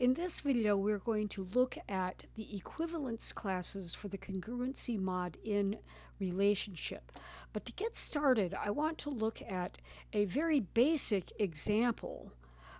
In this video, we're going to look at the equivalence classes for the congruency mod in relationship. But to get started, I want to look at a very basic example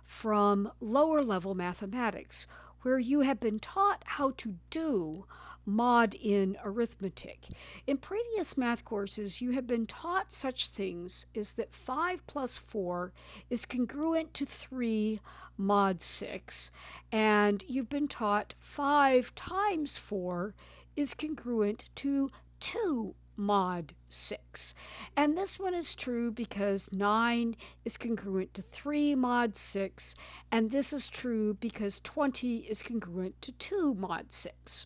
from lower level mathematics, where you have been taught how to do mod in arithmetic. In previous math courses, you have been taught such things as that 5 plus 4 is congruent to 3 mod 6, and you've been taught 5 times 4 is congruent to 2 mod 6. And this one is true because 9 is congruent to 3 mod 6, and this is true because 20 is congruent to 2 mod 6.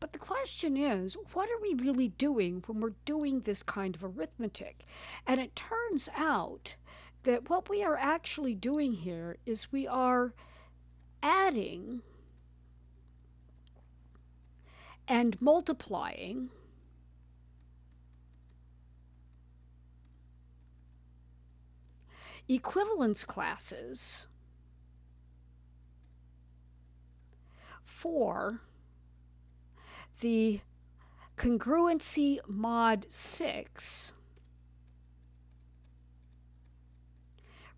But the question is, what are we really doing when we're doing this kind of arithmetic? And it turns out that what we are actually doing here is we are adding and multiplying equivalence classes for the congruency mod 6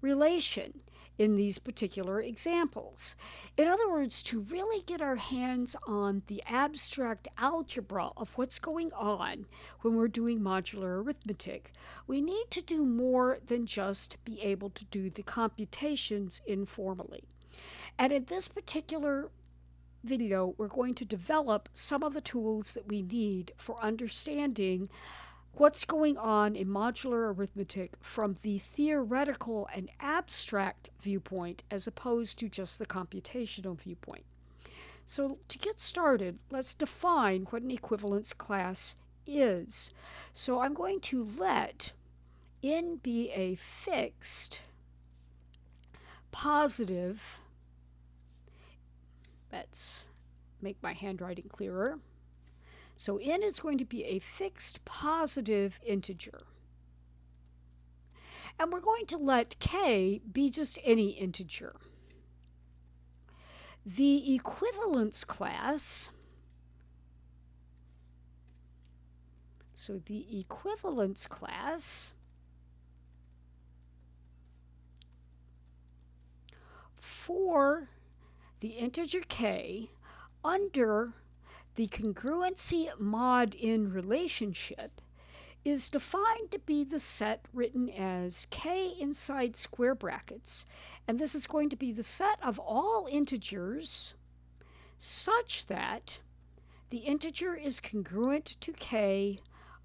relation in these particular examples. In other words, to really get our hands on the abstract algebra of what's going on when we're doing modular arithmetic, we need to do more than just be able to do the computations informally. And in this particular video, we're going to develop some of the tools that we need for understanding what's going on in modular arithmetic from the theoretical and abstract viewpoint as opposed to just the computational viewpoint. So to get started, let's define what an equivalence class is. So I'm going to let n be a fixed positive, let's make my handwriting clearer. So n is going to be a fixed positive integer. And we're going to let k be just any integer. The equivalence class, so the equivalence class for the integer k under the congruency mod in relationship is defined to be the set written as k inside square brackets, and this is going to be the set of all integers such that the integer is congruent to k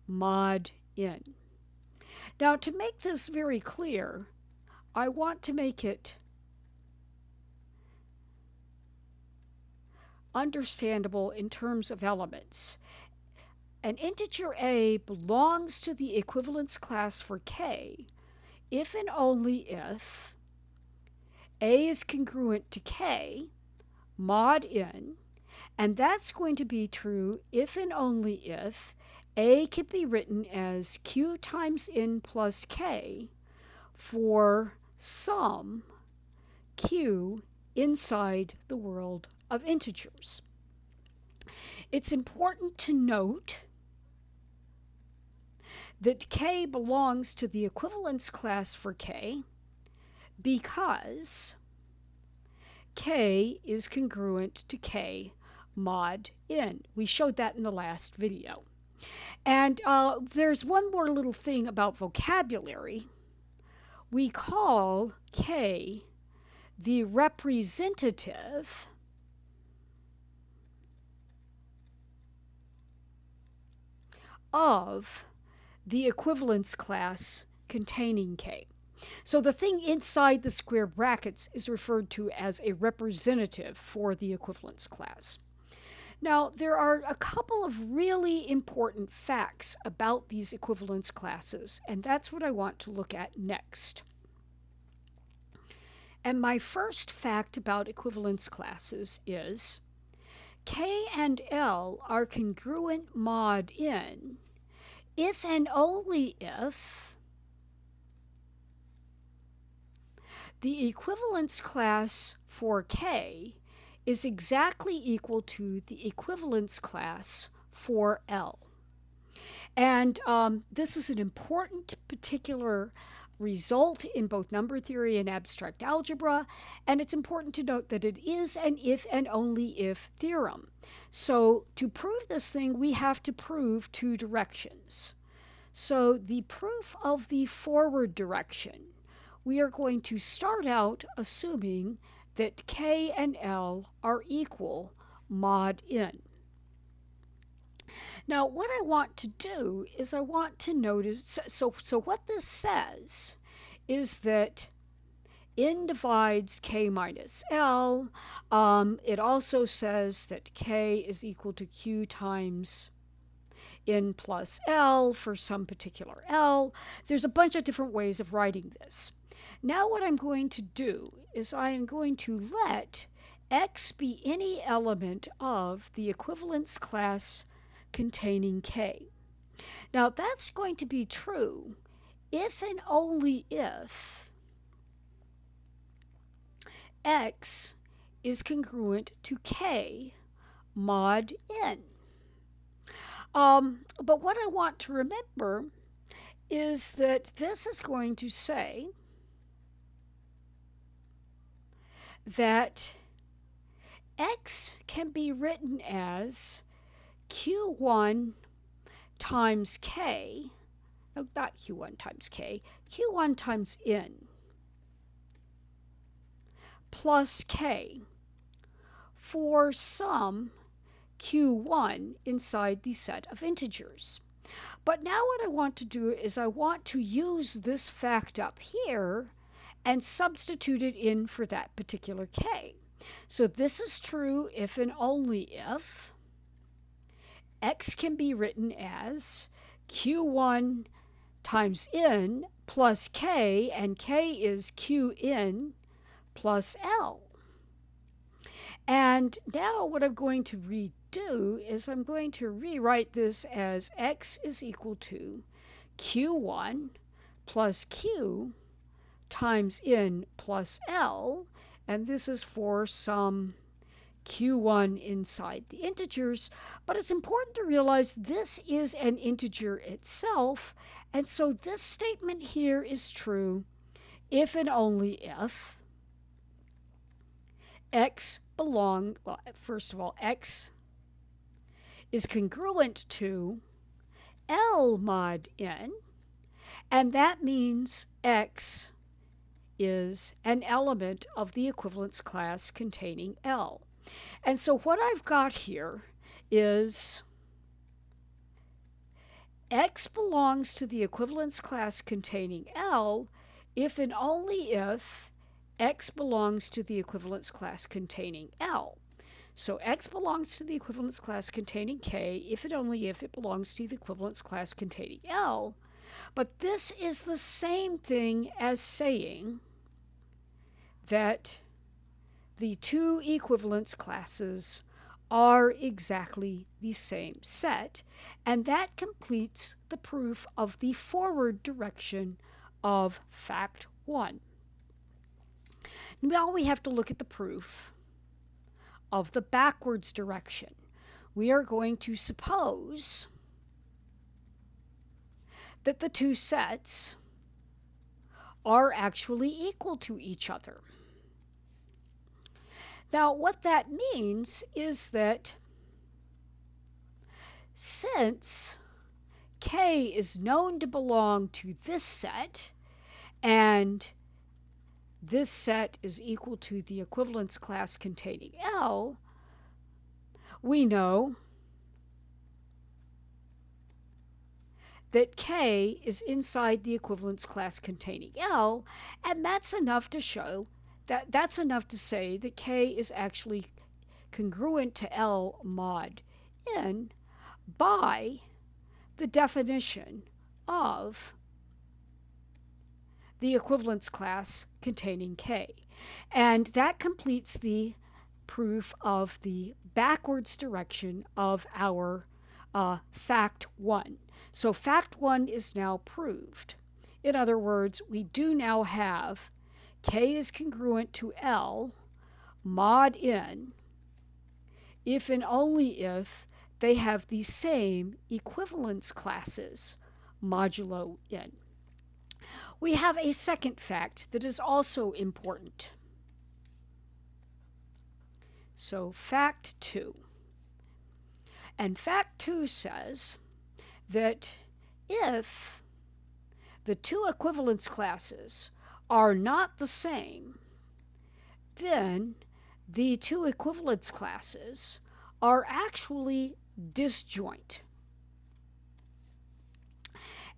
mod n. Now, to make this very clear, I want to make it understandable in terms of elements. An integer a belongs to the equivalence class for k if and only if a is congruent to k mod n, and that's going to be true if and only if a can be written as q times n plus k for some q inside the world of integers. It's important to note that k belongs to the equivalence class for k because k is congruent to k mod n. We showed that in the last video. And there's one more little thing about vocabulary. We call k the representative of the equivalence class containing k. So the thing inside the square brackets is referred to as a representative for the equivalence class. Now, there are a couple of really important facts about these equivalence classes, and that's what I want to look at next. And my first fact about equivalence classes is k and l are congruent mod n if and only if the equivalence class for k is exactly equal to the equivalence class for L. And this is an important particular result in both number theory and abstract algebra, and it's important to note that it is an if and only if theorem. So to prove this thing, we have to prove two directions. So the proof of the forward direction, we are going to start out assuming that K and L are equal mod n. Now, what I want to do is I want to notice, so what this says is that n divides k minus L. It also says that k is equal to q times n plus L for some particular L. There's a bunch of different ways of writing this. Now what I'm going to do is I am going to let x be any element of the equivalence class containing k. Now that's going to be true if and only if x is congruent to k mod n. But what I want to remember is that this is going to say that x can be written as q1 times k, no, not q1 times k, q1 times n plus k for some q1 inside the set of integers. But now what I want to do is I want to use this fact up here and substitute it in for that particular k. So this is true if and only if x can be written as q1 times n plus k, and k is qn plus L. And now what I'm going to redo is I'm going to rewrite this as x is equal to q1 plus q times n plus L, and this is for some q1 inside the integers, but it's important to realize this is an integer itself, and so this statement here is true if and only if x belong, well, first of all, x is congruent to L mod n, and that means x is an element of the equivalence class containing L. And so what I've got here is x belongs to the equivalence class containing L if and only if x belongs to the equivalence class containing L. So x belongs to the equivalence class containing k if and only if it belongs to the equivalence class containing L. But this is the same thing as saying that the two equivalence classes are exactly the same set, and that completes the proof of the forward direction of fact 1. Now we have to look at the proof of the backwards direction. We are going to suppose that the two sets are actually equal to each other. Now, what that means is that since k is known to belong to this set, and this set is equal to the equivalence class containing L, we know that k is inside the equivalence class containing L, and that's enough to show that's enough to say that k is actually congruent to L mod n by the definition of the equivalence class containing k. And that completes the proof of the backwards direction of our fact 1. So fact 1 is now proved. In other words, we do now have k is congruent to L mod n if and only if they have the same equivalence classes, modulo n. We have a second fact that is also important. So fact 2. And fact 2 says that if the two equivalence classes are not the same, then the two equivalence classes are actually disjoint.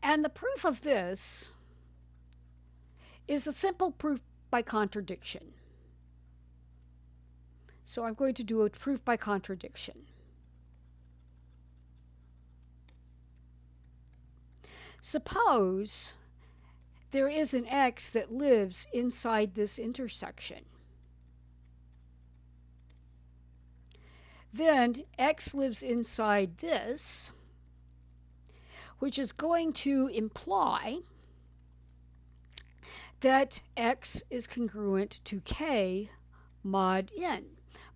And the proof of this is a simple proof by contradiction. So I'm going to do a proof by contradiction. Suppose there is an x that lives inside this intersection. Then x lives inside this, which is going to imply that x is congruent to k mod n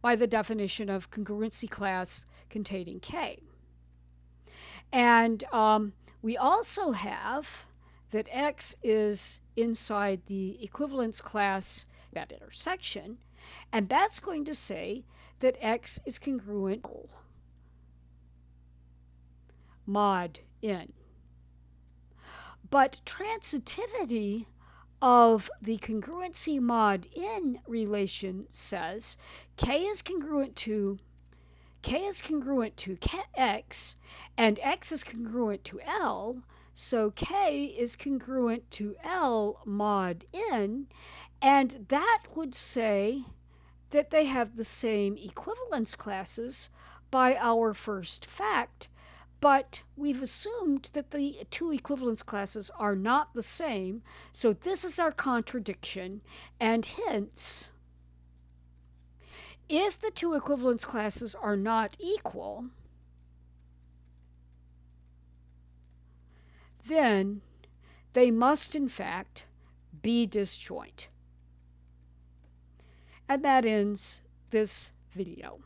by the definition of congruency class containing k. And we also have that x is inside the equivalence class, that intersection, and that's going to say that x is congruent mod n. But transitivity of the congruency mod n relation says k is congruent to x, and x is congruent to L, so k is congruent to L mod n, and that would say that they have the same equivalence classes by our first fact, but we've assumed that the two equivalence classes are not the same, so this is our contradiction, and hence, if the two equivalence classes are not equal, then they must in fact be disjoint. And that ends this video.